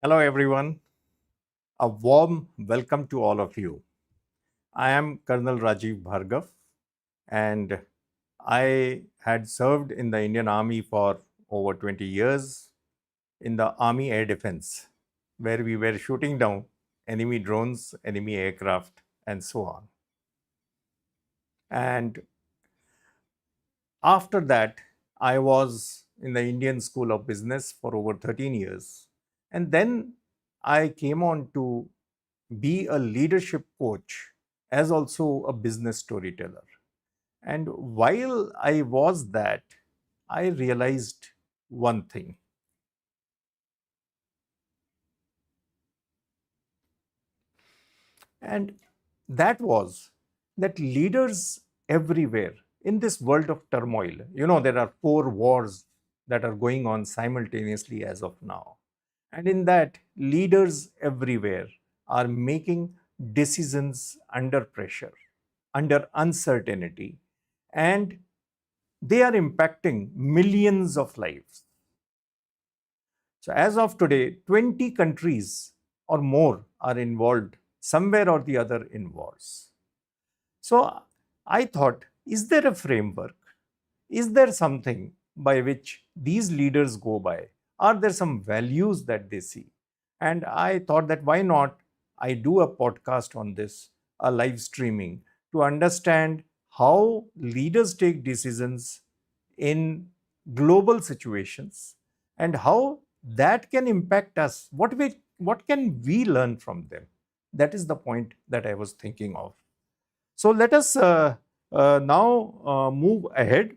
Hello, everyone. A warm welcome to all of you. I am Colonel Rajiv Bhargav, and I had served in the Indian Army for over 20 years in the Army Air Defense, where we were shooting down enemy drones, enemy aircraft, and so on. And after that, I was in the Indian School of Business for over 13 years. And then I came on to be a leadership coach as also a business storyteller. And while I was that, I realized one thing. And that was that leaders everywhere in this world of turmoil, there are four wars that are going on simultaneously as of now. And in that, leaders everywhere are making decisions under pressure, under uncertainty, and they are impacting millions of lives. So, as of today, 20 countries or more are involved somewhere or the other in wars. So, I thought, is there a framework? Is there something by which these leaders go by? Are there some values that they see? And I thought that why not I do a podcast on this, a live streaming, to understand how leaders take decisions in global situations and how that can impact us. What can we learn from them? That is the point that I was thinking of. So let us now move ahead,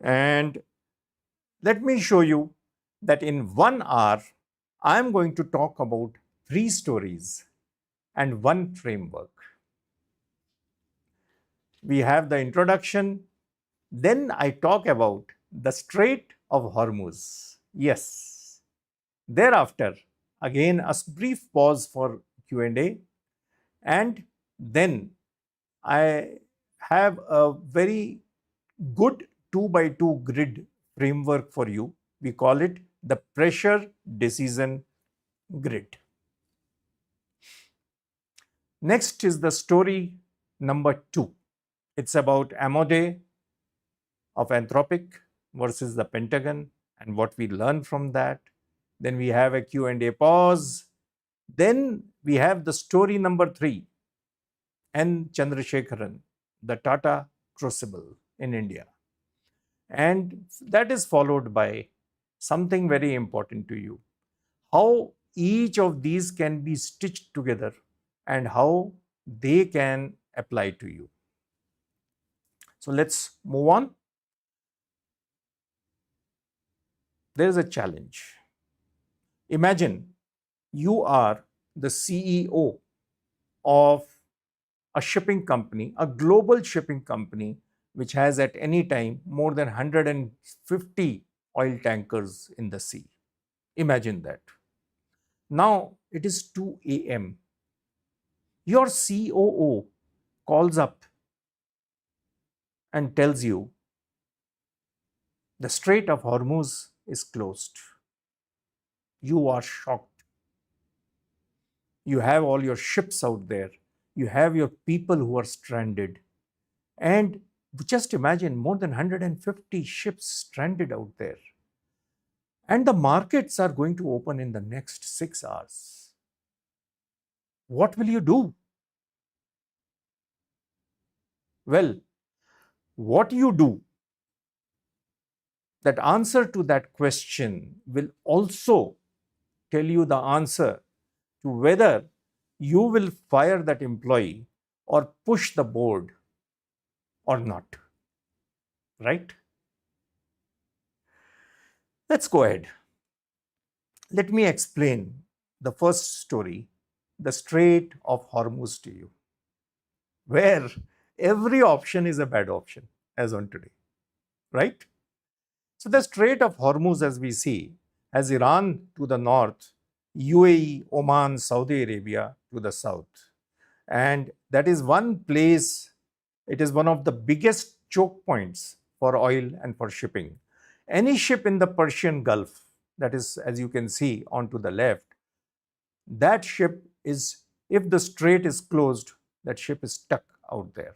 and let me show you that in 1 hour, I am going to talk about 3 stories and 1 framework. We have the introduction, then I talk about the Strait of Hormuz. Yes. Thereafter, again a brief pause for Q&A, and then I have a very good 2 by 2 grid framework for you. We call it the pressure decision grid. Next is the story number 2. It's about Amode of Anthropic versus the Pentagon and what we learn from that. Then we have a Q&A pause. Then we have the story number 3, N. Chandrasekharan, the Tata Crucible in India. And that is followed by something very important to you, how each of these can be stitched together and how they can apply to you. So let's move on. There is a challenge. Imagine you are the CEO of a shipping company, a global shipping company, which has at any time more than 150 oil tankers in the sea. Imagine that. Now it is 2 a.m. Your COO calls up and tells you the Strait of Hormuz is closed. You are shocked. You have all your ships out there. You have your people who are stranded. And just imagine more than 150 ships stranded out there. And the markets are going to open in the next 6 hours. What will you do? Well, what you do, that answer to that question will also tell you the answer to whether you will fire that employee or push the board or not. Right? Let's go ahead. Let me explain the first story, the Strait of Hormuz, to you, where every option is a bad option as on today. Right? So the Strait of Hormuz, as we see, has Iran to the north, UAE, Oman, Saudi Arabia to the south. And that is one place, it is one of the biggest choke points for oil and for shipping. Any ship in the Persian Gulf, that is, as you can see onto the left, that ship is, if the strait is closed, that ship is stuck out there.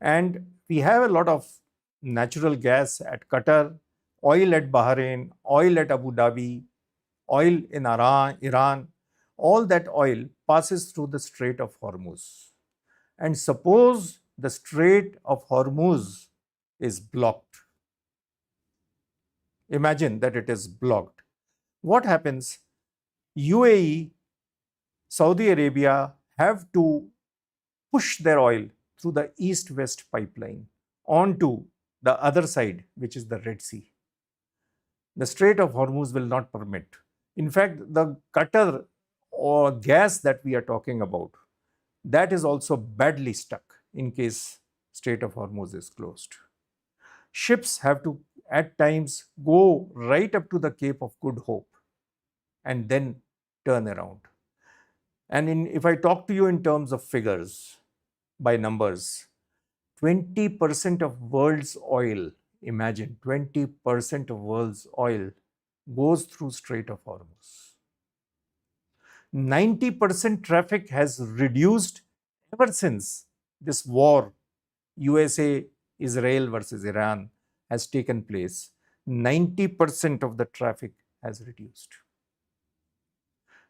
And we have a lot of natural gas at Qatar, oil at Bahrain, oil at Abu Dhabi, oil in Iran. All that oil passes through the Strait of Hormuz. And suppose the Strait of Hormuz is blocked. Imagine that it is blocked. What happens? UAE, Saudi Arabia have to push their oil through the east-west pipeline onto the other side, which is the Red Sea. The Strait of Hormuz will not permit. In fact, the Qatar or gas that we are talking about, that is also badly stuck in case Strait of Hormuz is closed. Ships have to at times go right up to the Cape of Good Hope and then turn around. And if I talk to you in terms of figures, by numbers, 20% of world's oil, imagine 20% of world's oil goes through Strait of Hormuz. 90% traffic has reduced ever since this war, USA, Israel versus Iran, has taken place. 90% of the traffic has reduced.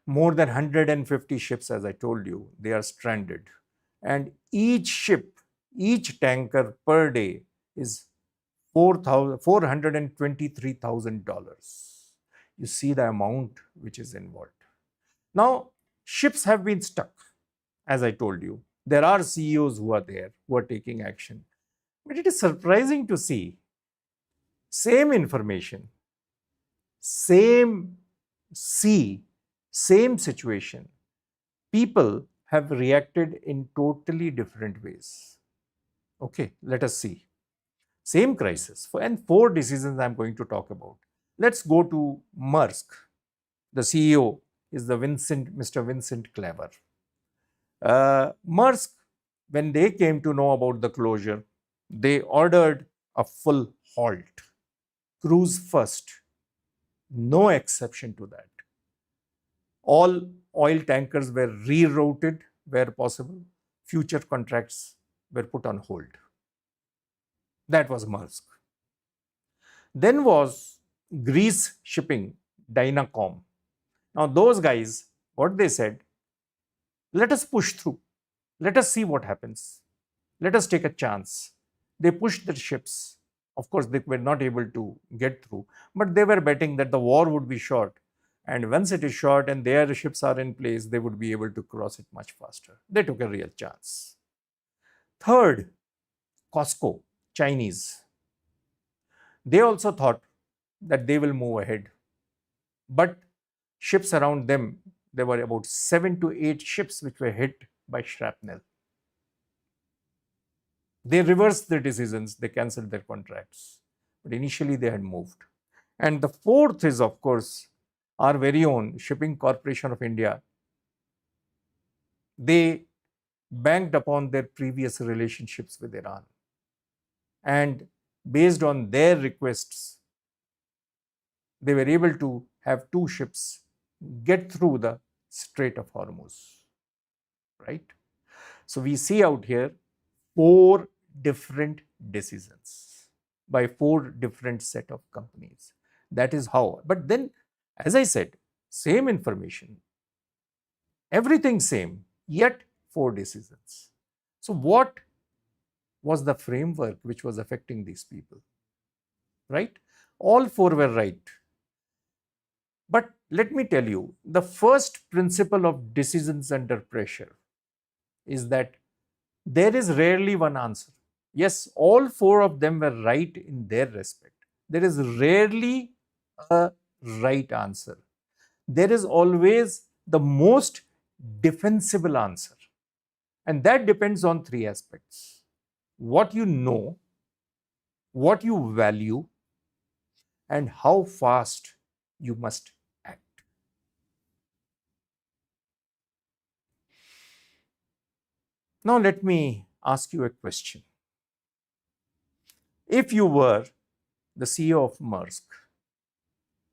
More than 150 ships, as I told you, they are stranded. And each ship, each tanker per day is $423,000. You see the amount which is involved. Now, ships have been stuck, as I told you. There are CEOs who are there, who are taking action. But it is surprising to see same information, same sea, same situation. People have reacted in totally different ways. Okay, let us see. Same crisis, and 4 decisions I'm going to talk about. Let's go to Maersk. The CEO is Mr. Vincent Clever. Maersk, when they came to know about the closure, they ordered a full halt. Cruise first. No exception to that. All oil tankers were rerouted where possible. Future contracts were put on hold. That was Maersk. Then was Greece Shipping, Dynacom. Now those guys, what they said, let us push through. Let us see what happens. Let us take a chance. They pushed their ships. Of course, they were not able to get through, but they were betting that the war would be short. And once it is short and their ships are in place, they would be able to cross it much faster. They took a real chance. Third, Costco, Chinese. They also thought that they will move ahead. But ships around them, there were about 7 to 8 ships which were hit by shrapnel. They reversed their decisions, they cancelled their contracts. But initially they had moved. And the fourth is, of course, our very own Shipping Corporation of India. They banked upon their previous relationships with Iran. And based on their requests, they were able to have 2 ships get through the Strait of Hormuz, right? So we see out here 4 different decisions by 4 different set of companies. That is how. But then, as I said, same information, everything same, yet 4 decisions. So what was the framework which was affecting these people, right? All 4 were right. But let me tell you, the first principle of decisions under pressure is that there is rarely one answer. Yes, all 4 of them were right in their respect. There is rarely a right answer. There is always the most defensible answer. And that depends on 3 aspects: what you know, what you value, and how fast you must act. Now, let me ask you a question. If you were the CEO of Maersk,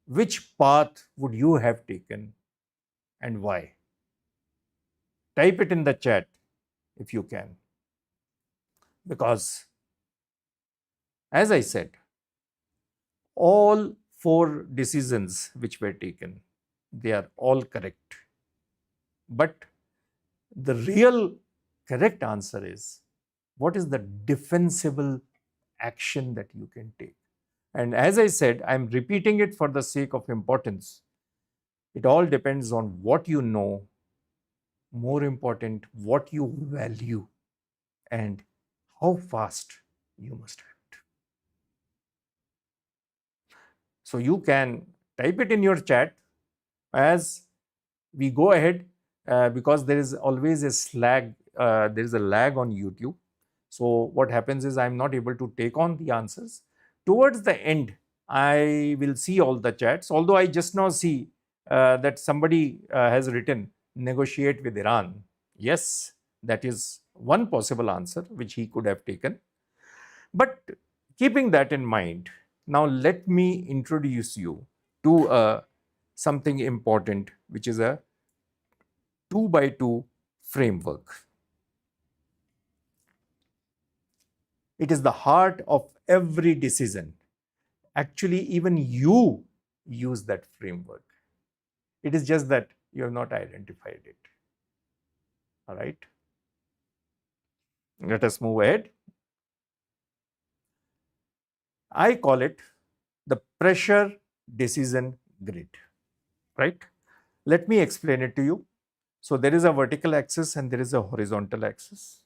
which path would you have taken and why? Type it in the chat if you can. Because, as I said, all four decisions which were taken, they are all correct. But the real correct answer is, what is the defensible action that you can take? And as I said, I'm repeating it for the sake of importance. It all depends on what you know, more important, what you value, and how fast you must act. So you can type it in your chat as we go ahead, because there is always there is a lag on YouTube. So what happens is I'm not able to take on the answers. Towards the end, I will see all the chats, although I just now see that somebody has written negotiate with Iran. Yes, that is one possible answer which he could have taken. But keeping that in mind, now let me introduce you to something important, which is a 2 by 2 framework. It is the heart of every decision. Actually, even you use that framework. It is just that you have not identified it. All right. Let us move ahead. I call it the pressure decision grid. Right. Let me explain it to you. So there is a vertical axis and there is a horizontal axis.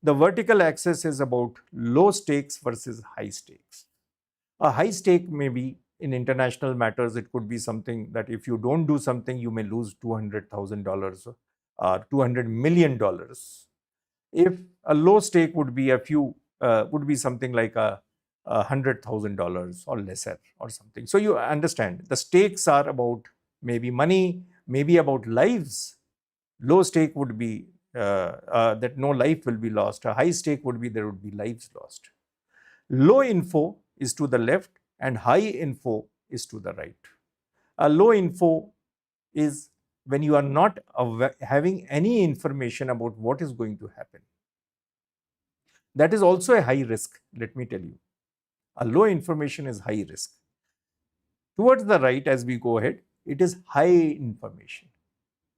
The vertical axis is about low stakes versus high stakes. A high stake may be in international matters, it could be something that if you don't do something, you may lose $200,000 or $200 million. If a low stake would be would be something like a $100,000 or lesser or something. So you understand the stakes are about maybe money, maybe about lives. Low stake would be that no life will be lost. A high stake would be there would be lives lost. Low info is to the left and high info is to the right. A low info is when you are not having any information about what is going to happen. That is also a high risk, let me tell you. A low information is high risk. Towards the right, as we go ahead, it is high information,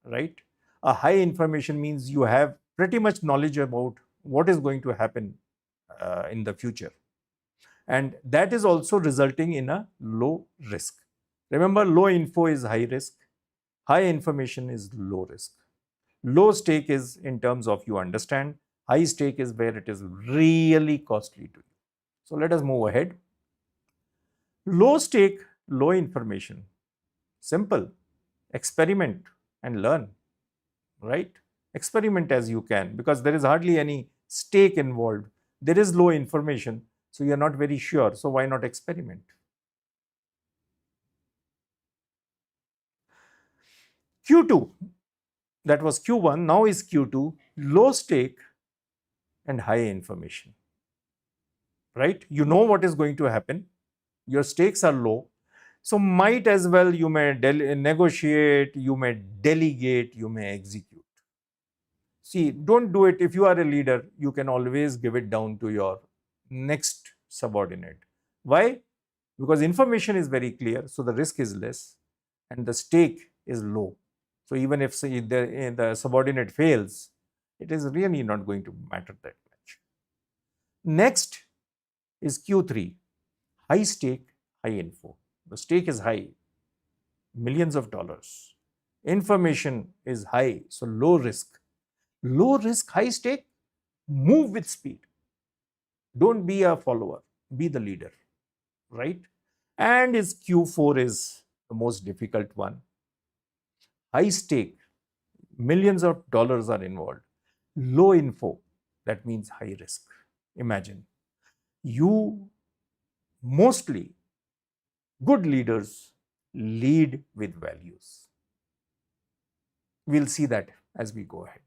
right? A high information means you have pretty much knowledge about what is going to happen in the future. And that is also resulting in a low risk. Remember, low info is high risk, high information is low risk. Low stake is in terms of you understand, high stake is where it is really costly to you. So let us move ahead. Low stake, low information. Simple. Experiment and learn, right? Experiment as you can because there is hardly any stake involved. There is low information, so you are not very sure. So why not experiment? Q2, that was Q1, now is Q2, low stake and high information, right? You know what is going to happen. Your stakes are low. So might as well you may negotiate, you may delegate, you may execute. See, don't do it. If you are a leader, you can always give it down to your next subordinate. Why? Because information is very clear, so the risk is less and the stake is low. So even if say, the subordinate fails, it is really not going to matter that much. Next is Q3, high stake, high info. The stake is high, millions of dollars. Information is high, so low risk. Low risk, high stake, move with speed. Don't be a follower, be the leader, right? And is Q4 is the most difficult one. High stake, millions of dollars are involved. Low info, that means high risk. Imagine, you mostly, good leaders lead with values. We'll see that as we go ahead.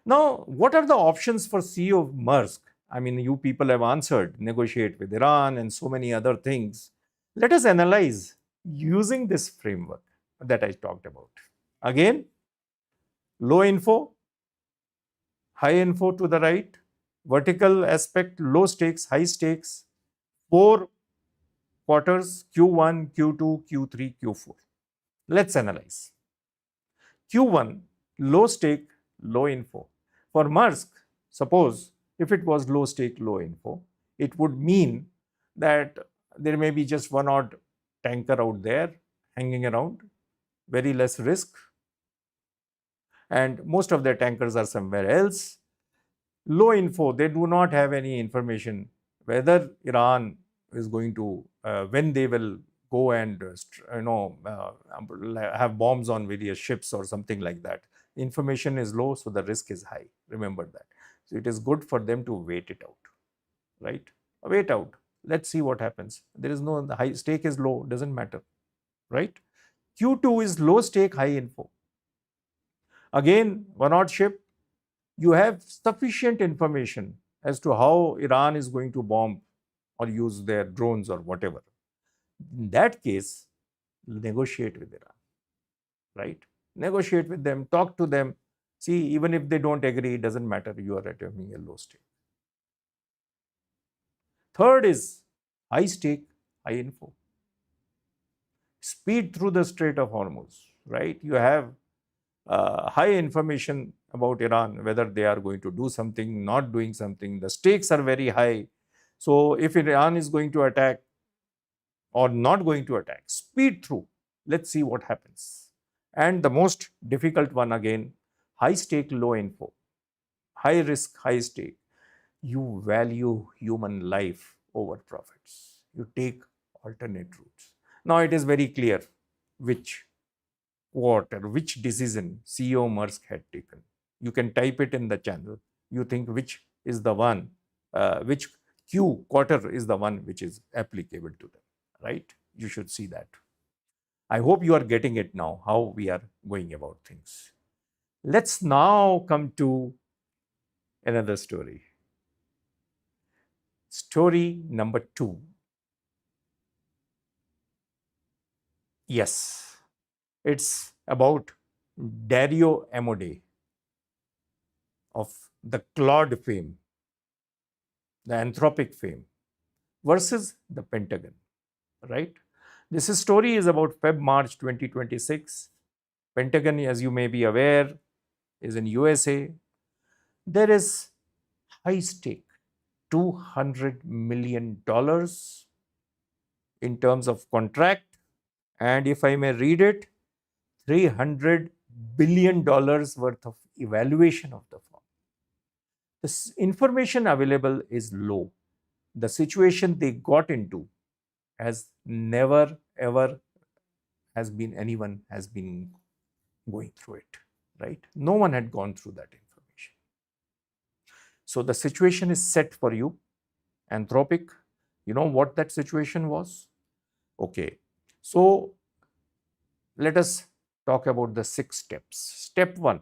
Now, what are the options for CEO of Maersk I mean, you people have answered, negotiate with Iran and so many other things. Let us analyze using this framework that I talked about. Again, low info, high info to the right, vertical aspect, low stakes, high stakes, 4 quarters, Q1, Q2, Q3, Q4. Let's analyze. Q1, low stake, low info. For Maersk, suppose if it was low stake, low info, it would mean that there may be just one odd tanker out there hanging around, very less risk, and most of their tankers are somewhere else. Low info, they do not have any information whether Iran is going to, when they will go and have bombs on various ships or something like that. Information is low, so the risk is high. Remember that. So it is good for them to wait it out, right? Wait out. Let's see what happens. There is no, the high stake is low, doesn't matter, right? Q2 is low stake, high info. Again, one odd ship, you have sufficient information as to how Iran is going to bomb or use their drones or whatever. In that case, negotiate with Iran, right? Negotiate with them, talk to them. See, even if they don't agree, it doesn't matter. You are at having a low stake. Third is high stake, high info. Speed through the Strait of Hormuz, right? You have high information about Iran, whether they are going to do something, not doing something. The stakes are very high. So if Iran is going to attack or not going to attack, speed through. Let's see what happens. And the most difficult one again, high stake, low info. High risk, high stake. You value human life over profits. You take alternate routes. Now it is very clear which quarter, which decision CEO Maersk had taken. You can type it in the channel. You think which is the one, which Q quarter is the one which is applicable to them, right? You should see that. I hope you are getting it now, how we are going about things. Let's now come to another story. Story number 2. Yes, it's about Dario Amodei of the Claude fame, the Anthropic fame, versus the Pentagon, right? This story is about Feb-March 2026. Pentagon, as you may be aware, is in USA. There is high stake, $200 million in terms of contract. And if I may read it, $300 billion worth of evaluation of the firm. This information available is low. The situation they got into has never ever has been anyone has been going through it, right? No one had gone through that information. So the situation is set for you. Anthropic, you know what that situation was? Okay, so let us talk about the 6 steps. Step 1,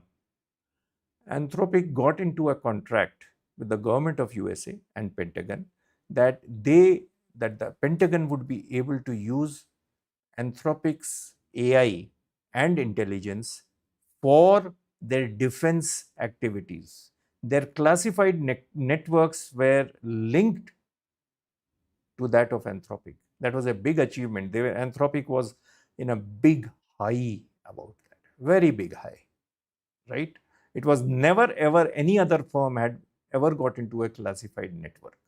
Anthropic got into a contract with the government of USA and Pentagon that the Pentagon would be able to use Anthropic's AI and intelligence for their defense activities. Their classified networks were linked to that of Anthropic. That was a big achievement. Anthropic was in a big high about that, very big high, right? It was never ever any other firm had ever got into a classified network.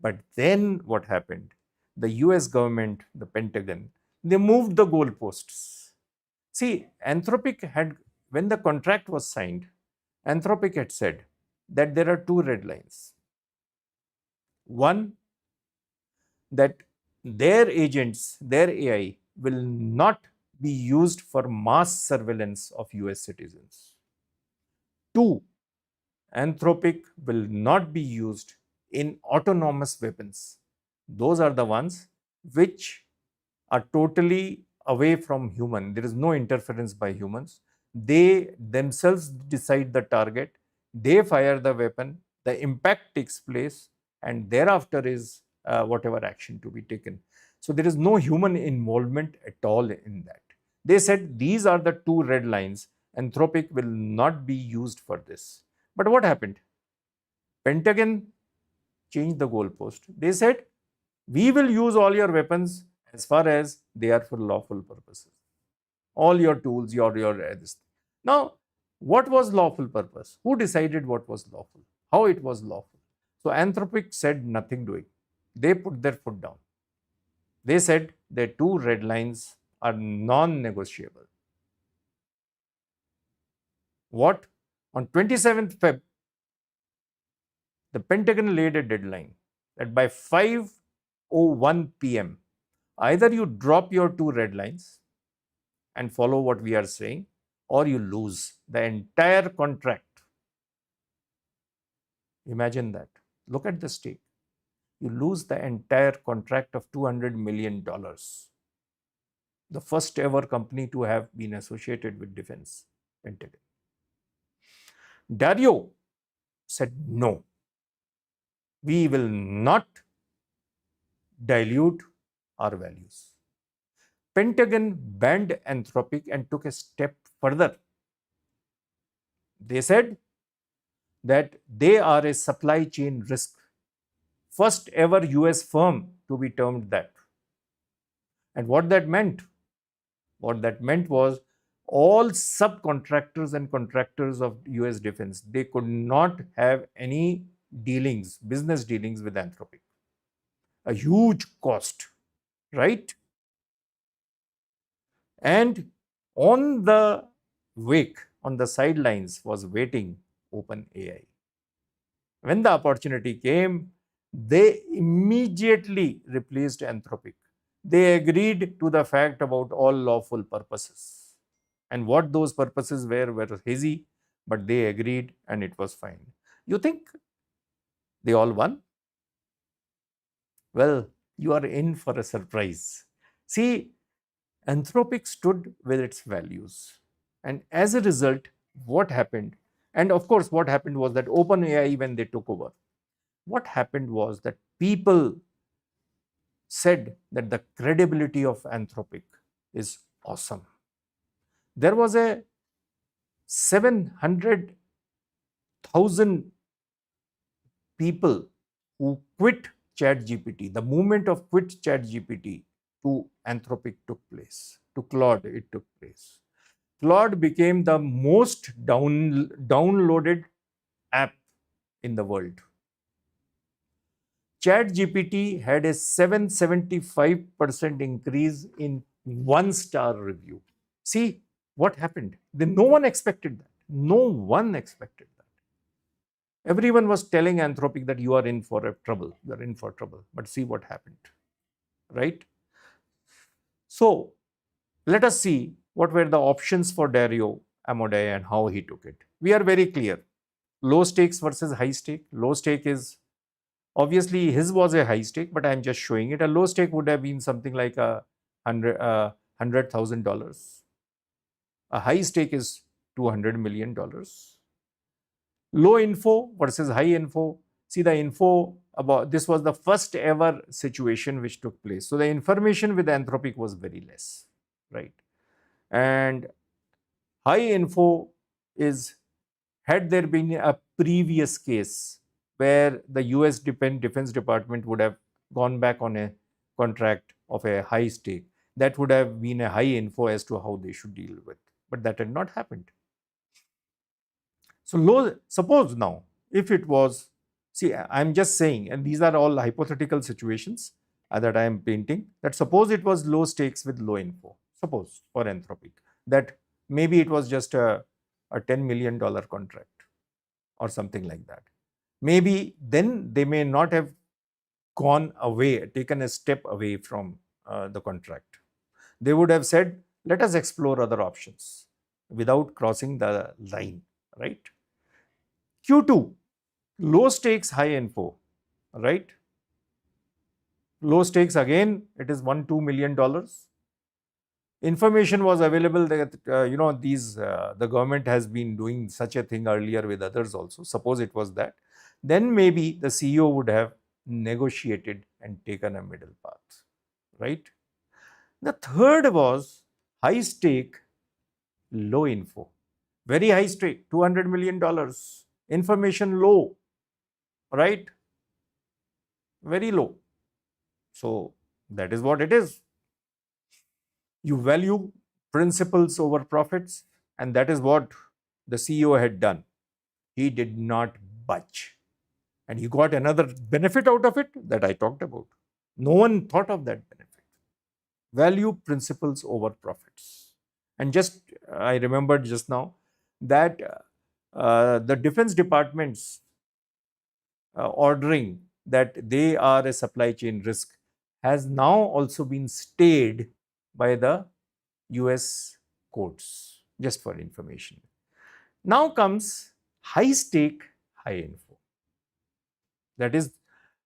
But then what happened? The US government, the Pentagon, they moved the goalposts. See, Anthropic had, when the contract was signed, Anthropic had said that there are 2 red lines. One, that their agents, their AI, will not be used for mass surveillance of US citizens. 2, Anthropic will not be used in autonomous weapons. Those are the ones which are totally away from human. There is no interference by humans. They themselves decide the target. They fire the weapon. the impact takes place, and thereafter is whatever action to be taken. So there is no human involvement at all in that. They said these are the two red lines. Anthropic will not be used for this. But what happened? Pentagon changed the goalpost. They said, we will use all your weapons as far as they are for lawful purposes. All your tools, this. Now, what was lawful purpose? Who decided what was lawful? How it was lawful? So Anthropic said nothing doing. They put their foot down. They said their two red lines are non-negotiable. What? On 27th Feb, the Pentagon laid a deadline that by 5:01 p.m., either you drop your two red lines and follow what we are saying, or you lose the entire contract. Imagine that. Look at the stake. You lose the entire contract of $200 million. The first ever company to have been associated with defense, Pentagon. Dario said, no, we will not dilute our values. Pentagon banned Anthropic and took a step further. They said that they are a supply chain risk. First ever US firm to be termed that. And what that meant? What that meant was all subcontractors and contractors of US defense, they could not have any dealings, business dealings with Anthropic. A huge cost, right? And on the wake, on the sidelines was waiting OpenAI. When the opportunity came, they immediately replaced Anthropic. They agreed to the fact about all lawful purposes. And what those purposes were hazy, but they agreed and it was fine. You think they all won? Well, you are in for a surprise. See, Anthropic stood with its values. And as a result, what happened? And of course, what happened was that OpenAI, when they took over, what happened was that people said that the credibility of Anthropic is awesome. There was a 700,000 people who quit ChatGPT. The movement of quit ChatGPT to Anthropic took place. To Claude, it took place. Claude became the most downloaded app in the world. ChatGPT had a 775% increase in one-star review. See what happened? No one expected that. No one expected that. Everyone was telling Anthropic that you are in for trouble. You are in for trouble. But see what happened, right? So let us see what were the options for Dario Amodei and how he took it. We are very clear. Low stakes versus high stake. Low stake is, obviously his was a high stake, but I am just showing it. A low stake would have been something like $100,000. A high stake is $200 million. Low info versus high info. See, the info about this was the first ever situation which took place. So the information with Anthropic was very less, right? And high info is, had there been a previous case where the US Defense Department would have gone back on a contract of a high stake, that would have been a high info as to how they should deal with. But that had not happened. So suppose now, if it was, see, I'm just saying, and these are all hypothetical situations that I am painting, that suppose it was low stakes with low info, suppose for Anthropic, that maybe it was just a $10 million contract or something like that. Maybe then they may not have gone away, taken a step away from the contract. They would have said, let us explore other options without crossing the line, right? Q2, low stakes, high info, right? Low stakes, again, it is $1-2 million. Information was available that the government has been doing such a thing earlier with others also. Suppose it was that, then maybe the CEO would have negotiated and taken a middle path, right? The third was high stake, low info. Very high stake, $200 million. Information low, right? Very low. So that is what it is. You value principles over profits, and that is what the CEO had done. He did not budge. And he got another benefit out of it that I talked about. No one thought of that benefit. Value principles over profits. And just, I remembered just now that the defense department's ordering that they are a supply chain risk has now also been stayed by the US courts, just for information. Now comes high stake, high info. That is,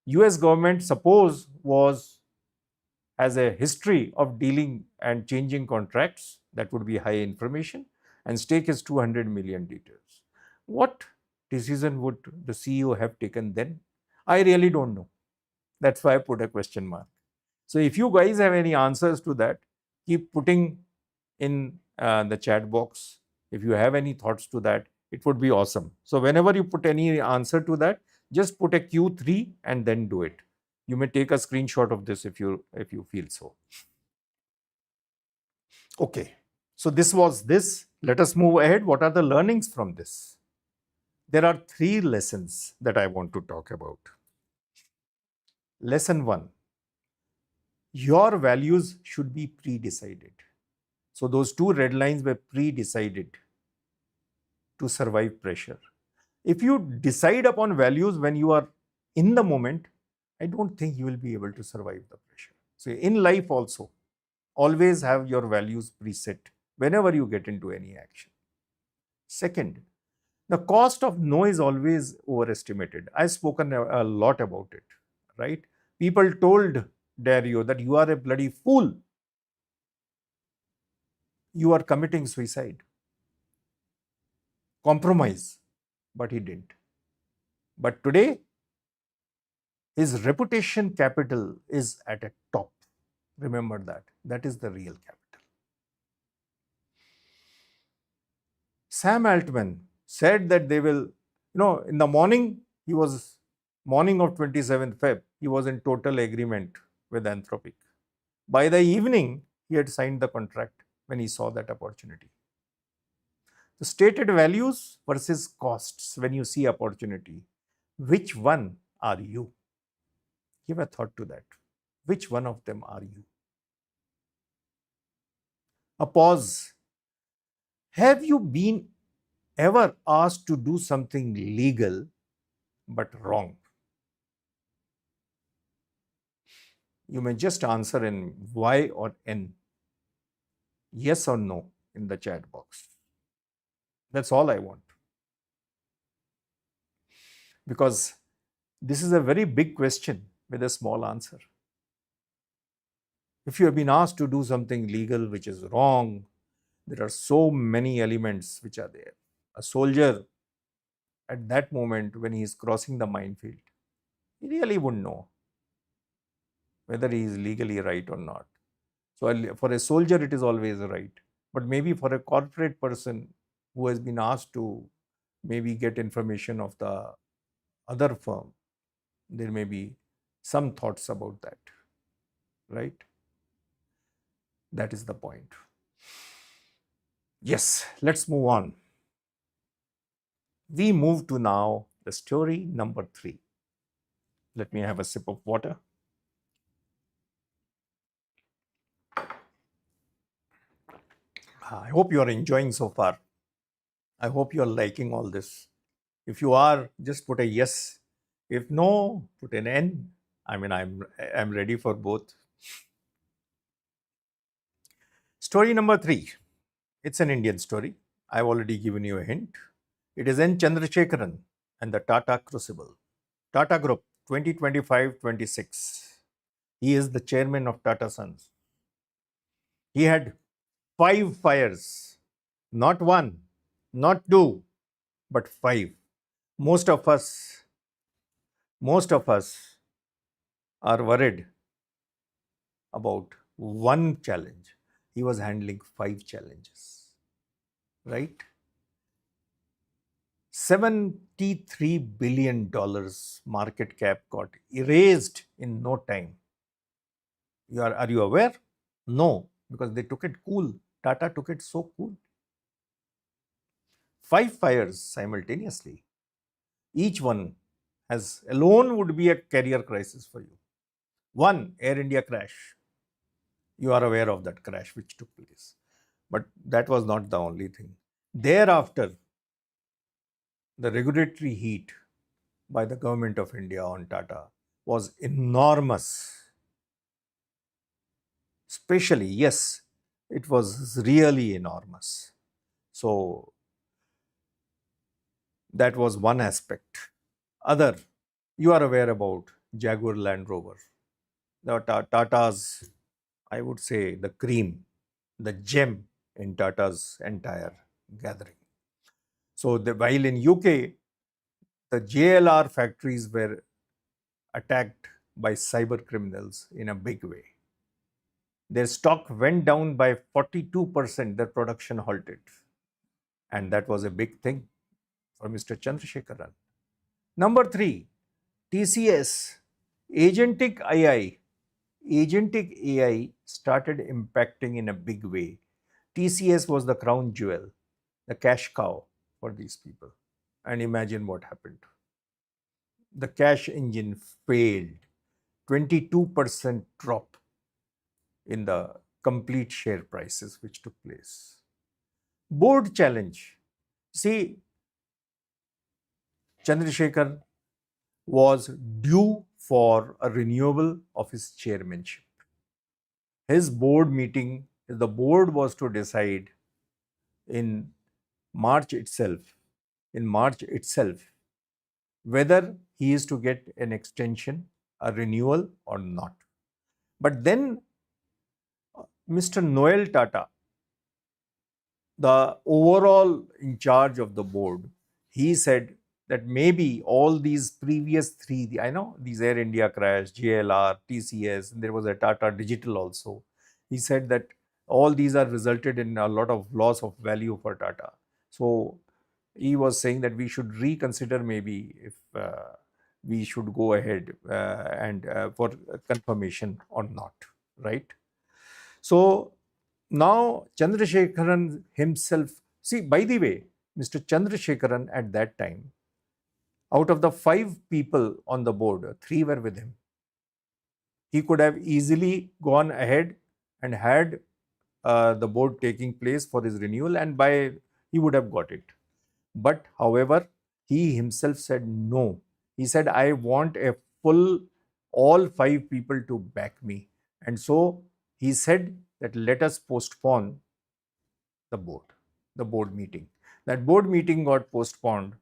US government suppose has a history of dealing and changing contracts, that would be high information, and stake is 200 million liters. What decision would the CEO have taken then? I really don't know. That's why I put a question mark. So if you guys have any answers to that, keep putting in the chat box. If you have any thoughts to that, it would be awesome. So whenever you put any answer to that, just put a Q3 and then do it. You may take a screenshot of this if you feel so. Okay, so this was this. Let us move ahead. What are the learnings from this? There are 3 lessons that I want to talk about. Lesson 1, your values should be pre-decided. So those 2 red lines were pre-decided to survive pressure. If you decide upon values when you are in the moment, I don't think you will be able to survive the pressure. So in life also, always have your values preset whenever you get into any action. Second, the cost of no is always overestimated. I've spoken a lot about it, right? People told Dario that you are a bloody fool. You are committing suicide. Compromise. But he didn't. But today, his reputation capital is at a top. Remember that. That is the real capital. Sam Altman said that they will, in the morning, morning of 27th Feb, he was in total agreement with Anthropic. By the evening, he had signed the contract when he saw that opportunity. The stated values versus costs when you see opportunity. Which one are you? Give a thought to that. Which one of them are you? A pause. Have you been ever asked to do something legal but wrong? You may just answer in Y or N, yes or no, in the chat box. That's all I want. Because this is a very big question with a small answer. If you have been asked to do something legal which is wrong, there are so many elements which are there. A soldier, at that moment when he is crossing the minefield, he really wouldn't know whether he is legally right or not. So for a soldier, it is always right. But maybe for a corporate person who has been asked to maybe get information of the other firm, there may be some thoughts about that, right? That is the point. Yes, let's move on. We move to now the story number 3. Let me have a sip of water. I hope you are enjoying so far. I hope you are liking all this. If you are, just put a yes. If no, put an N. I mean, I'm ready for both. Story number 3. It's an Indian story. I've already given you a hint. It is N. Chandrasekaran and the Tata Crucible. Tata Group 2025-26. He is the chairman of Tata Sons. He had 5 fires, not one, not two, but 5. Most of us, most of us are worried about one challenge. He was handling 5 challenges, right? $73 billion market cap got erased in no time. Are you aware? No, because they took it cool. Tata took it so cool. 5 fires simultaneously. Each one has alone would be a career crisis for you. One, Air India crash. You are aware of that crash which took place. But that was not the only thing. Thereafter, the regulatory heat by the government of India on Tata was enormous. Especially, yes, it was really enormous. So that was one aspect. Other, you are aware about Jaguar Land Rover. The Tata's, I would say, the cream, the gem in Tata's entire gathering. So while in UK, the JLR factories were attacked by cyber criminals in a big way. Their stock went down by 42%, their production halted. And that was a big thing for Mr. Chandrasekharan. Number 3, TCS, agentic AI. Agentic AI started impacting in a big way. TCS was the crown jewel, the cash cow for these people. And imagine what happened. The cash engine failed. 22% drop in the complete share prices which took place. Board challenge. See, Chandrasekhar was due for a renewal of his chairmanship. His board meeting, the board was to decide in March itself, whether he is to get an extension, a renewal or not. But then Mr. Noel Tata, the overall in charge of the board, he said that maybe all these previous 3, I know these Air India crash, JLR, TCS, and there was a Tata Digital also. He said that all these are resulted in a lot of loss of value for Tata. So he was saying that we should reconsider maybe if we should go ahead and for confirmation or not, right? So now Chandrasekharan himself, see, by the way, Mr. Chandrasekharan at that time, out of the 5 people on the board, 3 were with him. He could have easily gone ahead and had the board taking place for his renewal, and by he would have got it. But however, he himself said no. He said, I want a full, all 5 people to back me. And so he said that let us postpone the board meeting. That board meeting got postponed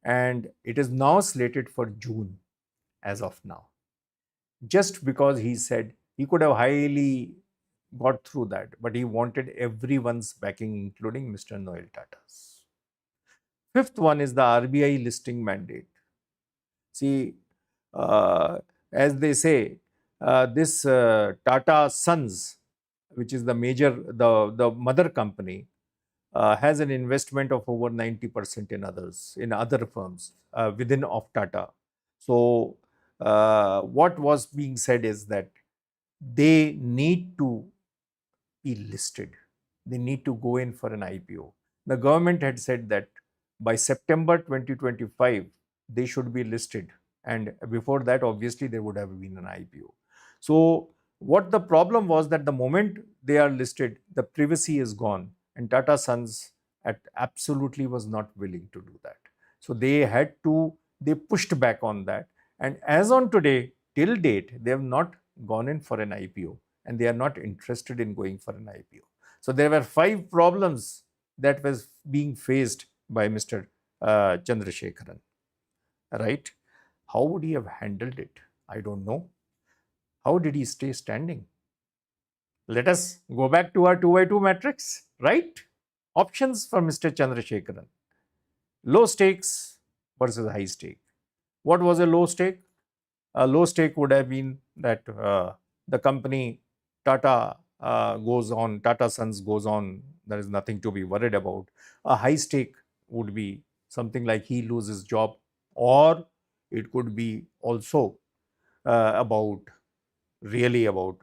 and it is now slated for June as of now. Just because he said he could have highly got through that, but he wanted everyone's backing, including Mr. Noel Tata's. Fifth one is the RBI listing mandate. See, as they say, this Tata Sons, which is the the mother company, has an investment of over 90% in other firms within of Tata. So, what was being said is that they need to be listed. They need to go in for an IPO. The government had said that by September 2025, they should be listed. And before that, obviously, there would have been an IPO. So, what the problem was that the moment they are listed, the privacy is gone. And Tata Sons absolutely was not willing to do that. So, they pushed back on that. And as on today, till date, they have not gone in for an IPO and they are not interested in going for an IPO. So there were 5 problems that was being faced by Mr. Chandrasekharan, right? How would he have handled it? I don't know. How did he stay standing? Let us go back to our 2 by 2 matrix, right? Options for Mr. Chandrasekharan. Low stakes versus high stake. What was a low stake? A low stake would have been that the company Tata goes on, Tata Sons goes on, there is nothing to be worried about. A high stake would be something like he loses job, or it could be also about, really about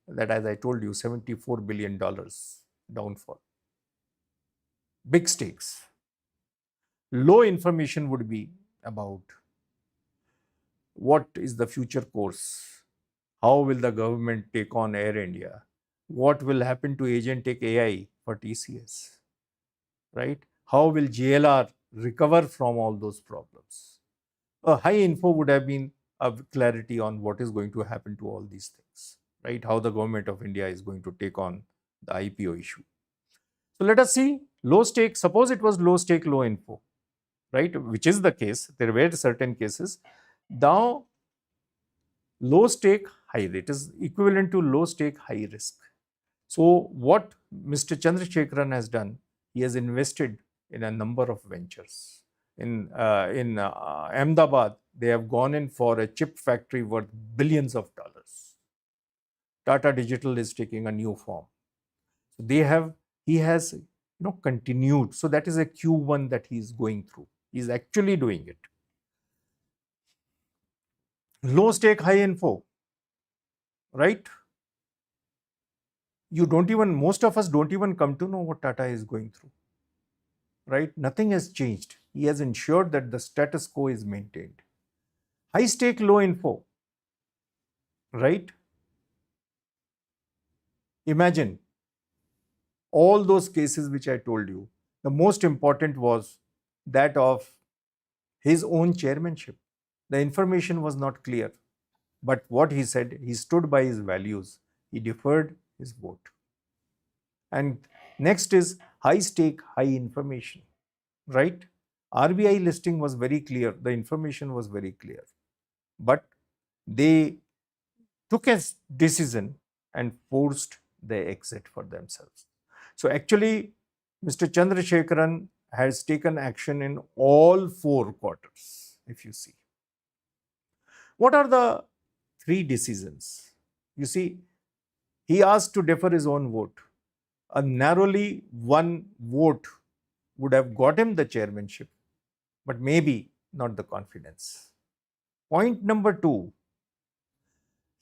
that, as I told you, $74 billion downfall. Big stakes. Low information would be about what is the future course? How will the government take on Air India? What will happen to Agentic AI for TCS? Right? How will JLR recover from all those problems? A high info would have been a clarity on what is going to happen to all these things, right? How the government of India is going to take on the IPO issue. So let us see low stake. Suppose it was low stake, low info, right? Which is the case. There were certain cases. Now, low stake, high rate is equivalent to low stake, high risk. So, what Mr. Chandrasekharan has done, he has invested in a number of ventures. In Ahmedabad, they have gone in for a chip factory worth billions of dollars. Tata Digital is taking a new form. So they have, he has, continued. So that is a Q1 that he is going through. He is actually doing it. Low stake, high info, right? You don't even, most of us don't even come to know what Tata is going through, right? Nothing has changed. He has ensured that the status quo is maintained. High stake, low info, right? Imagine all those cases which I told you. The most important was that of his own chairmanship. The information was not clear. But what he said, he stood by his values. He deferred his vote. And next is high stake, high information, right? RBI listing was very clear. The information was very clear. But they took a decision and forced the exit for themselves. So actually, Mr. Chandrasekharan has taken action in all 4 quarters, if you see. What are the 3 decisions? You see, he asked to defer his own vote. A narrowly one vote would have got him the chairmanship, but maybe not the confidence. Point number 2,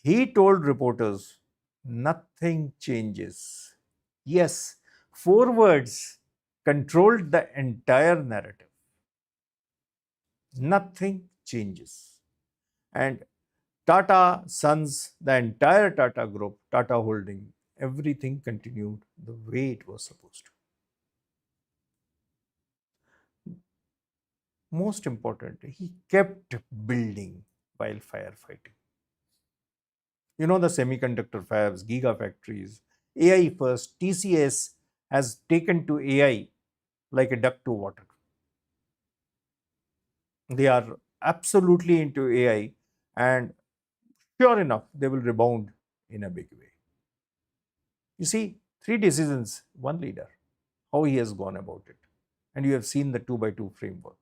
he told reporters, nothing changes. Yes, 4 words controlled the entire narrative. Nothing changes. And Tata Sons, the entire Tata Group, Tata Holding, everything continued the way it was supposed to. Most important, he kept building while firefighting. You know, the semiconductor fabs, gigafactories, AI first, TCS has taken to AI like a duck to water. They are absolutely into AI, and sure enough, they will rebound in a big way. You see, 3 decisions, one leader, how he has gone about it. And you have seen the 2 by 2 framework.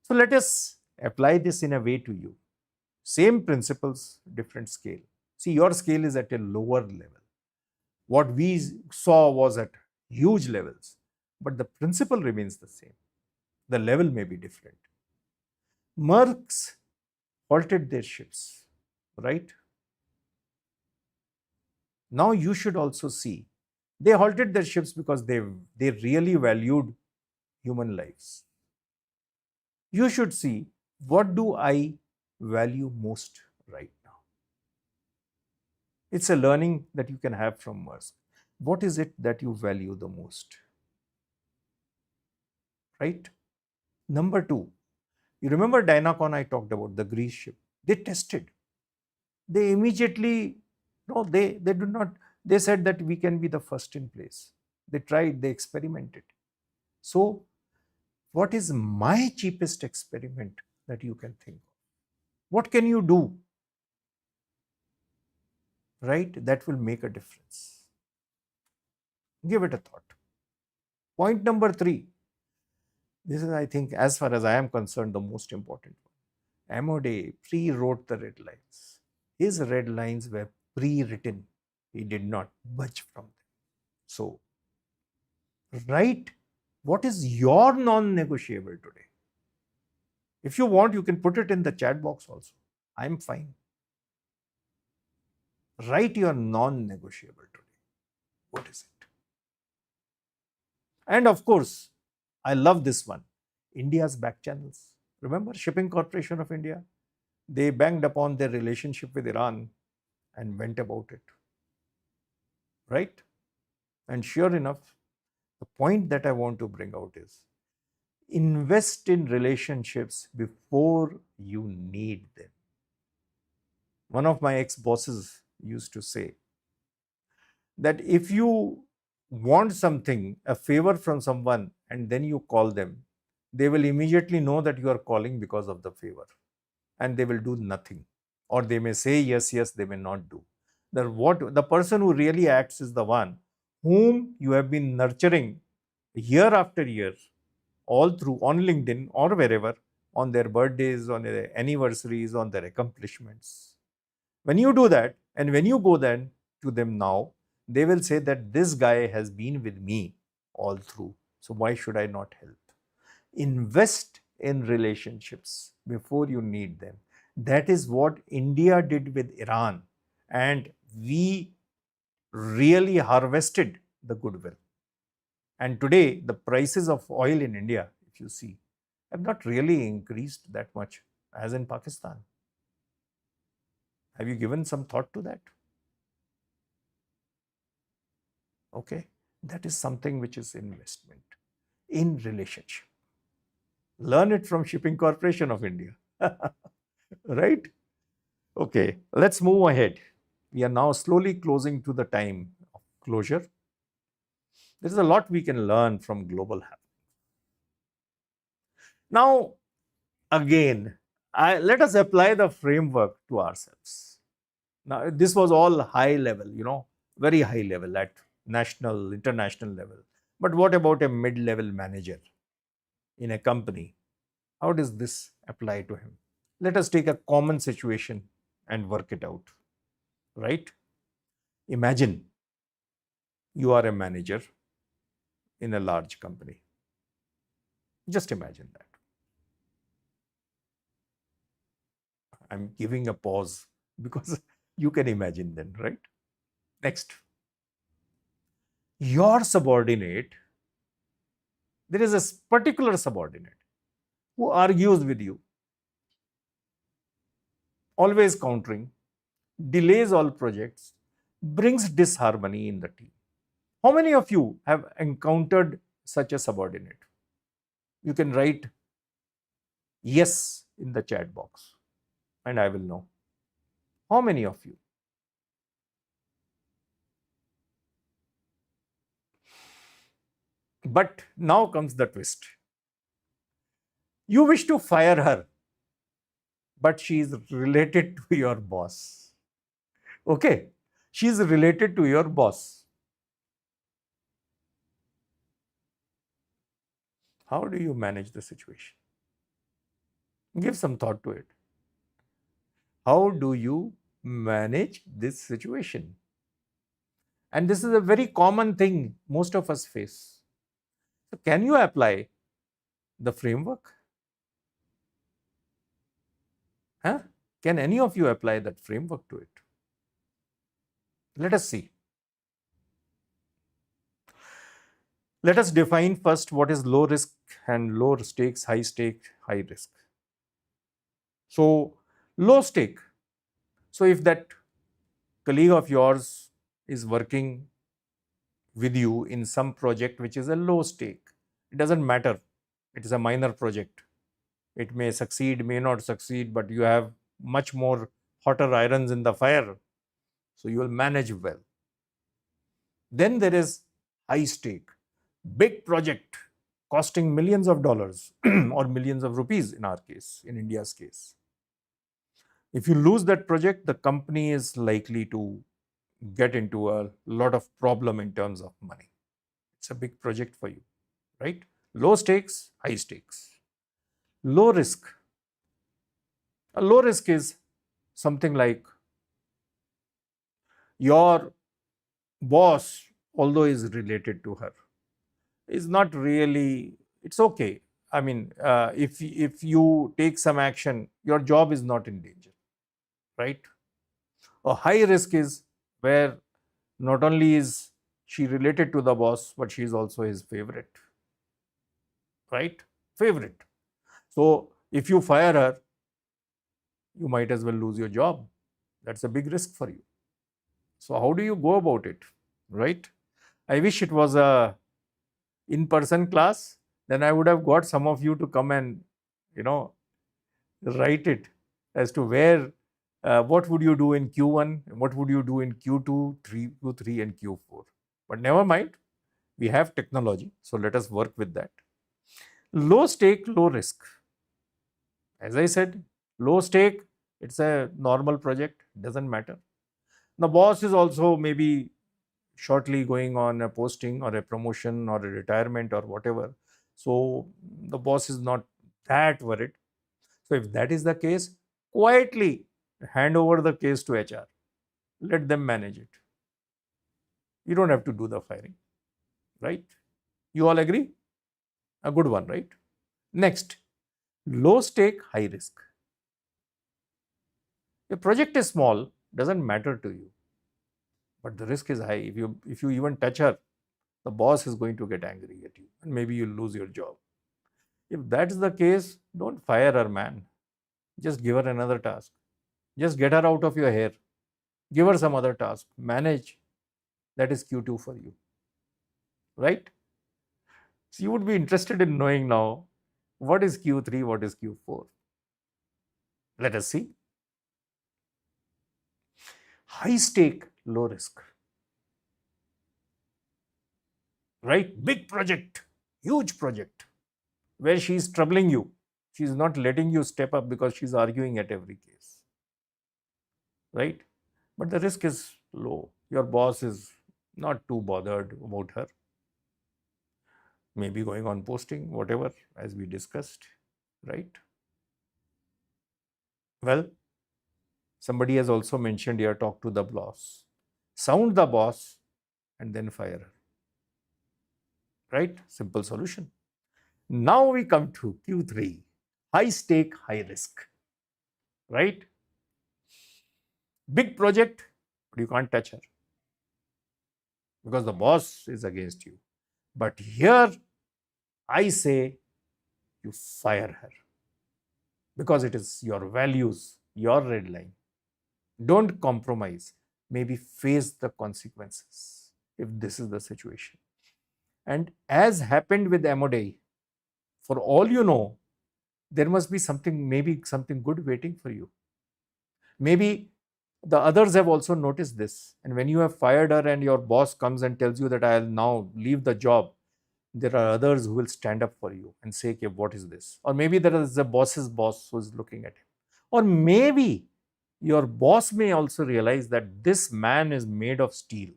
So let us apply this in a way to you. Same principles, different scale. See, your scale is at a lower level. What we saw was at huge levels, but the principle remains the same. The level may be different. Mercs halted their ships, right? Now you should also see they halted their ships because they really valued human lives. You should see, what do I value most right now? It's a learning that you can have from Merck. What is it that you value the most? Right? Number 2, you remember Dynacon I talked about, the Greece ship. They tested. They immediately, no, they did not, they said that we can be the first in place. They tried, they experimented. So, what is my cheapest experiment that you can think of? What can you do? right? That will make a difference. Give it a thought. Point number three. This is, I think, as far as I am concerned, the most important one. Amode pre-wrote the red lines. His red lines were pre-written. He did not budge from them. So, write what is your non-negotiable today. If you want, you can put it in the chat box also. I'm fine. Write your non-negotiable today. What is it? And of course, I love this one. India's back channels. Remember Shipping Corporation of India? They banged upon their relationship with Iran and went about it. Right? And sure enough, the point that I want to bring out is invest in relationships before you need them. One of my ex-bosses used to say that if you want something, a favor from someone, and then you call them, they will immediately know that you are calling because of the favor and they will do nothing. Or they may say yes, yes, they may not do. The person who really acts is the one whom you have been nurturing year after year, all through on LinkedIn or wherever, on their birthdays, on their anniversaries, on their accomplishments. When you do that, and when you go then to them now, they will say that this guy has been with me all through. So why should I not help? Invest in relationships before you need them. That is what India did with Iran. And we really harvested the goodwill. And today, the prices of oil in India, if you see, have not really increased that much as in Pakistan. Have you given some thought to that? Okay, that is something which is investment in relationship. Learn it from Shipping Corporation of India. Right? Okay, let's move ahead. We are now slowly closing to the time of closure. There is a lot we can learn from global happenings. Now, again, let us apply the framework to ourselves. Now, this was all high level, very high level at national, international level. But what about a mid-level manager in a company? How does this apply to him? Let us take a common situation and work it out, right? Imagine you are a manager in a large company. Just imagine that. I'm giving a pause because you can imagine then, right? Next. Your subordinate, there is a particular subordinate who argues with you, always countering, delays all projects, brings disharmony in the team. How many of you have encountered such a subordinate? You can write yes in the chat box and I will know. How many of you? But now comes the twist. You wish to fire her, but she is related to your boss. Okay? She is related to your boss. How do you manage the situation? Give some thought to it. How do you manage this situation? And this is a very common thing most of us face. So can you apply the framework? Huh? Can any of you apply that framework to it? Let us see. Let us define first what is low risk and low stakes, high stake, high risk. So, low stake. So, if that colleague of yours is working with you in some project which is a low stake, it doesn't matter. It is a minor project. It may succeed, may not succeed, but you have much more hotter irons in the fire. So, you will manage well. Then there is high stake, big project costing millions of dollars or millions of rupees in our case, in India's case. If you lose that project, the company is likely to get into a lot of problem in terms of money. It's a big project for you, right? Low stakes, high stakes. Low risk. A low risk is something like your boss, although is related to her, is not really, it's okay. I mean, if you take some action, your job is not in danger, right? A high risk is where not only is she related to the boss, but she is also his favorite, right? Favorite. So if you fire her, you might as well lose your job. That's a big risk for you. So how do you go about it, right? I wish it was a in-person class. Then I would have got some of you to come and, you know, write it as to where, what would you do in Q1, what would you do in Q2, Q3, and Q4. But never mind, we have technology, so let us work with that. Low stake, low risk. As I said, low stake, it's a normal project, doesn't matter. The boss is also maybe shortly going on a posting or a promotion or a retirement or whatever. So the boss is not that worried. So if that is the case, quietly hand over the case to HR. Let them manage it. You don't have to do the firing, right? You all agree? A good one, right? Next, low stake, high risk. Your project is small, doesn't matter to you, but the risk is high. If you even touch her, the boss is going to get angry at you and maybe you'll lose your job. If that's the case, don't fire her, man. Just give her another task. Just get her out of your hair. Give her some other task. Manage. That is Q2 for you, right? So you would be interested in knowing now what is Q3, what is Q4. Let us see. High stake, low risk, right? Big project, huge project where she's troubling you. She's not letting you step up because she's arguing at every case, right? But the risk is low. Your boss is not too bothered about her. Maybe going on posting, whatever, as we discussed, right? Well, somebody has also mentioned here, talk to the boss. Sound the boss and then fire her, right? Simple solution. Now we come to Q3, high stake, high risk, right? Big project, but you can't touch her because the boss is against you. But here I say you fire her because it is your values, your red line. Don't compromise. Maybe face the consequences if this is the situation. And as happened with Amodei, for all you know, there must be something, maybe something good waiting for you. Maybe the others have also noticed this. And when you have fired her and your boss comes and tells you that I'll now leave the job, there are others who will stand up for you and say, okay, what is this? Or maybe there is a boss's boss who is looking at him. Or maybe your boss may also realize that this man is made of steel.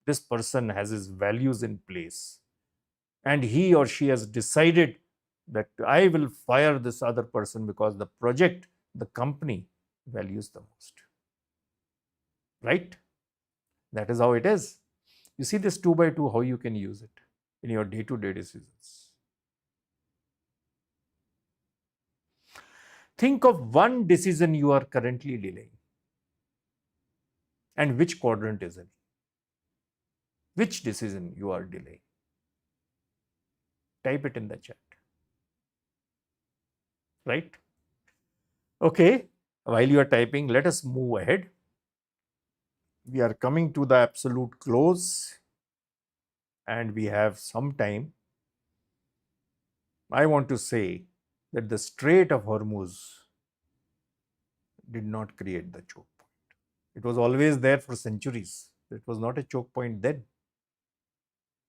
This person has his values in place. And he or she has decided that I will fire this other person because the project, the company values the most. Right? That is how it is. You see this 2 by 2, how you can use it in your day-to-day decisions. Think of one decision you are currently delaying and which quadrant is it? Which decision you are delaying? Type it in the chat. Right? Okay. While you are typing, let us move ahead. We are coming to the absolute close and we have some time. I want to say that the Strait of Hormuz did not create the choke point. It was always there for centuries. It was not a choke point then,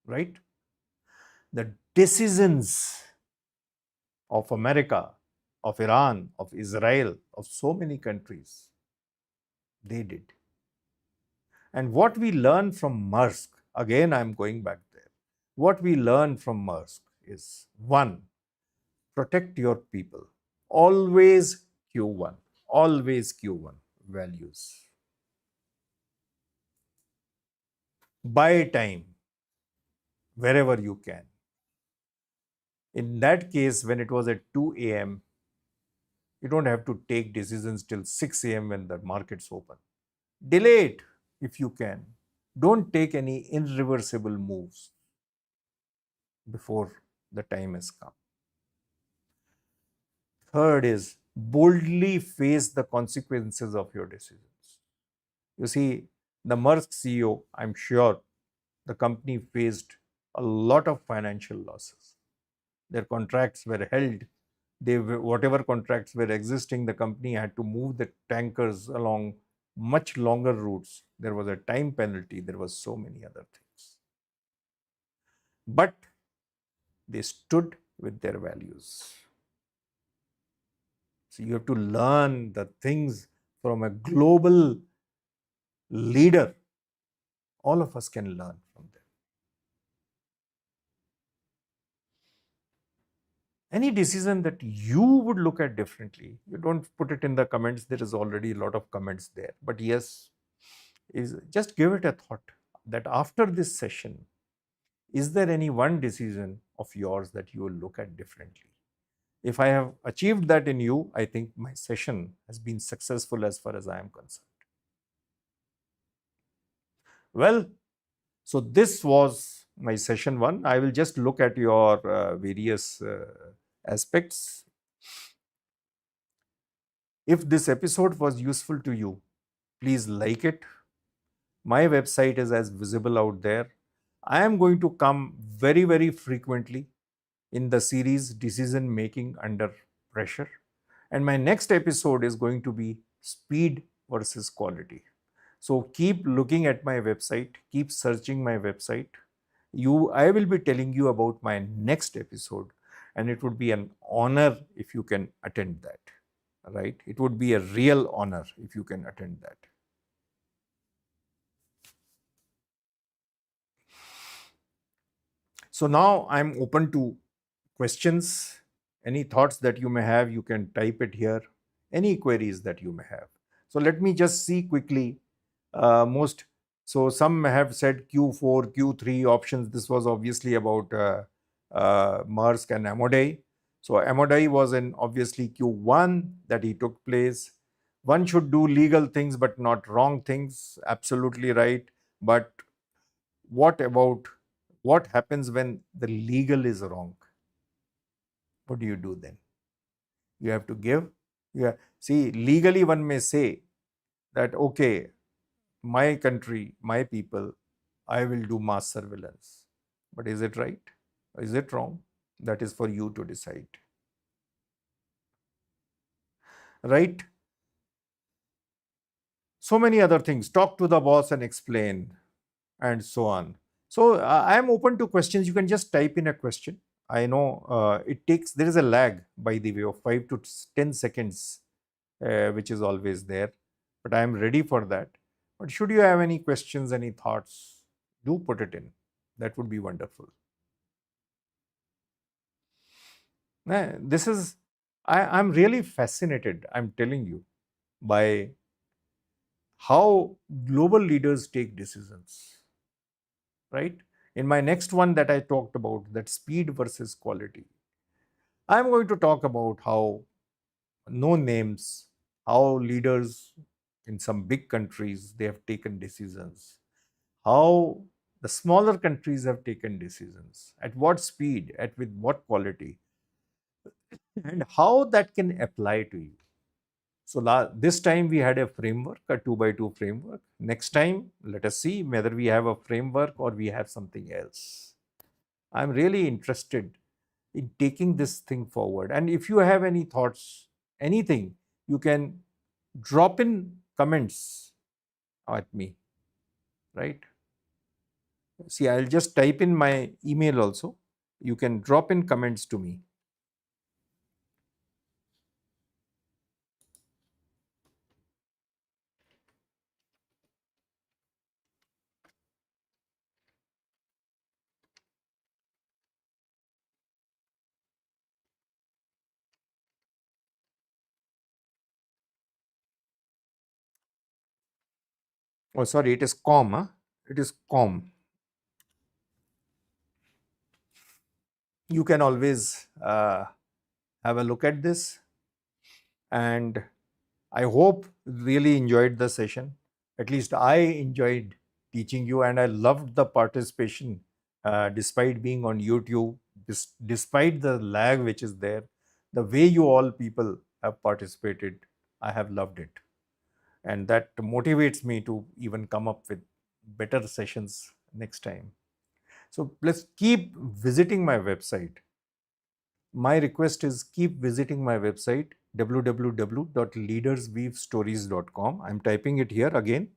right? The decisions of America, of Iran, of Israel, of so many countries, they did. And what we learn from Maersk, again, I'm going back there. What we learn from Maersk is one, protect your people. Always Q1, always Q1 values. Buy time wherever you can. In that case, when it was at 2 a.m., you don't have to take decisions till 6 a.m. when the markets open. Delay it if you can. Don't take any irreversible moves before the time has come. Third is boldly face the consequences of your decisions. You see, the Maersk CEO, I'm sure the company faced a lot of financial losses. Their contracts were held. Whatever contracts were existing, the company had to move the tankers along much longer routes. There was a time penalty. There was so many other things. But they stood with their values. So you have to learn the things from a global leader. All of us can learn from them. Any decision that you would look at differently, you don't put it in the comments. There is already a lot of comments there. But yes, is just give it a thought that after this session, is there any one decision of yours that you will look at differently? If I have achieved that in you, I think my session has been successful as far as I am concerned. Well, so this was my session one. I will just look at your various aspects. If this episode was useful to you, please like it. My website is as visible out there. I am going to come very, very frequently in the series Decision Making Under Pressure. And my next episode is going to be Speed versus Quality. So keep looking at my website, keep searching my website. I will be telling you about my next episode, and it would be an honor if you can attend that. Right? It would be a real honor if you can attend that. So now I'm open to questions. Any thoughts that you may have, you can type it here. Any queries that you may have. So let me just see quickly. Most so some have said Q4, Q3 options. This was obviously about Maersk and Amodei. So Amodei was in obviously Q1 that he took place. One should do legal things but not wrong things. Absolutely right. But what about what happens when the legal is wrong? What do you do then? You have to give. Yeah. See, legally one may say that, okay, my country, my people, I will do mass surveillance. But is it right? Is it wrong? That is for you to decide. Right? So many other things. Talk to the boss and explain, and so on. So I am open to questions. You can just type in a question. I know there is a lag, by the way, of 5 to 10 seconds, which is always there. But I am ready for that. But should you have any questions, any thoughts, do put it in. That would be wonderful. This is, I'm really fascinated, I'm telling you, by how global leaders take decisions, right? In my next one that I talked about, that speed versus quality, I'm going to talk about how no names, how leaders in some big countries, they have taken decisions, how the smaller countries have taken decisions, at what speed, at with what quality, and how that can apply to you. So this time we had a framework, a 2 by 2 framework. Next time, let us see whether we have a framework or we have something else. I'm really interested in taking this thing forward. And if you have any thoughts, anything, you can drop in comments at me, right? See, I'll just type in my email also. You can drop in comments to me. Oh, sorry, it is com. Huh? It is com. You can always have a look at this, and I hope really enjoyed the session. At least I enjoyed teaching you, and I loved the participation despite being on YouTube, despite the lag which is there. The way you all people have participated, I have loved it. And that motivates me to even come up with better sessions next time. So let's keep visiting my website. My request is keep visiting my website www.leadersweavestories.com. I'm typing it here again.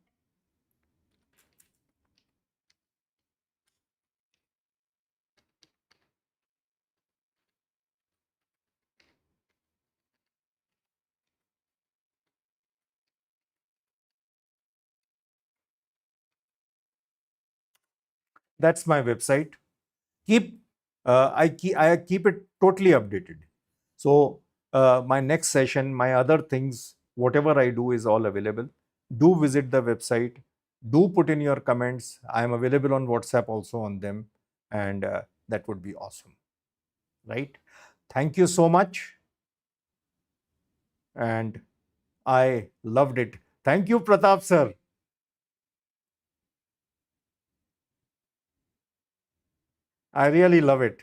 That's my website. Keep I keep it totally updated. So my next session, my other things, whatever I do is all available. Do visit the website. Do put in your comments. I am available on WhatsApp also on them, and that would be awesome, right? Thank you so much, and I loved it. Thank you, Pratap sir. I really love it.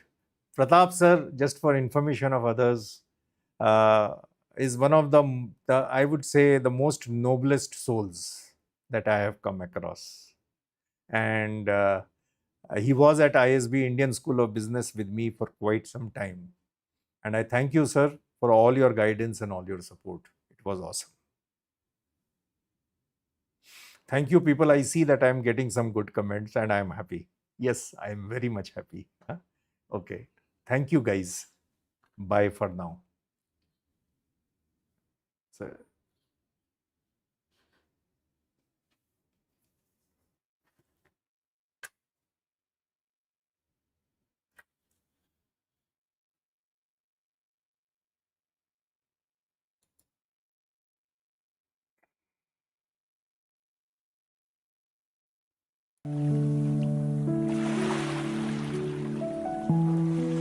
Pratap sir, just for information of others, uh, is one of the, I would say, the most noblest souls that I have come across. And he was at ISB Indian School of Business with me for quite some time. And I thank you, sir, for all your guidance and all your support. It was awesome. Thank you, people. I see that I'm getting some good comments and I'm happy. Yes, I'm very much happy. Huh? Okay. Thank you, guys. Bye for now. So,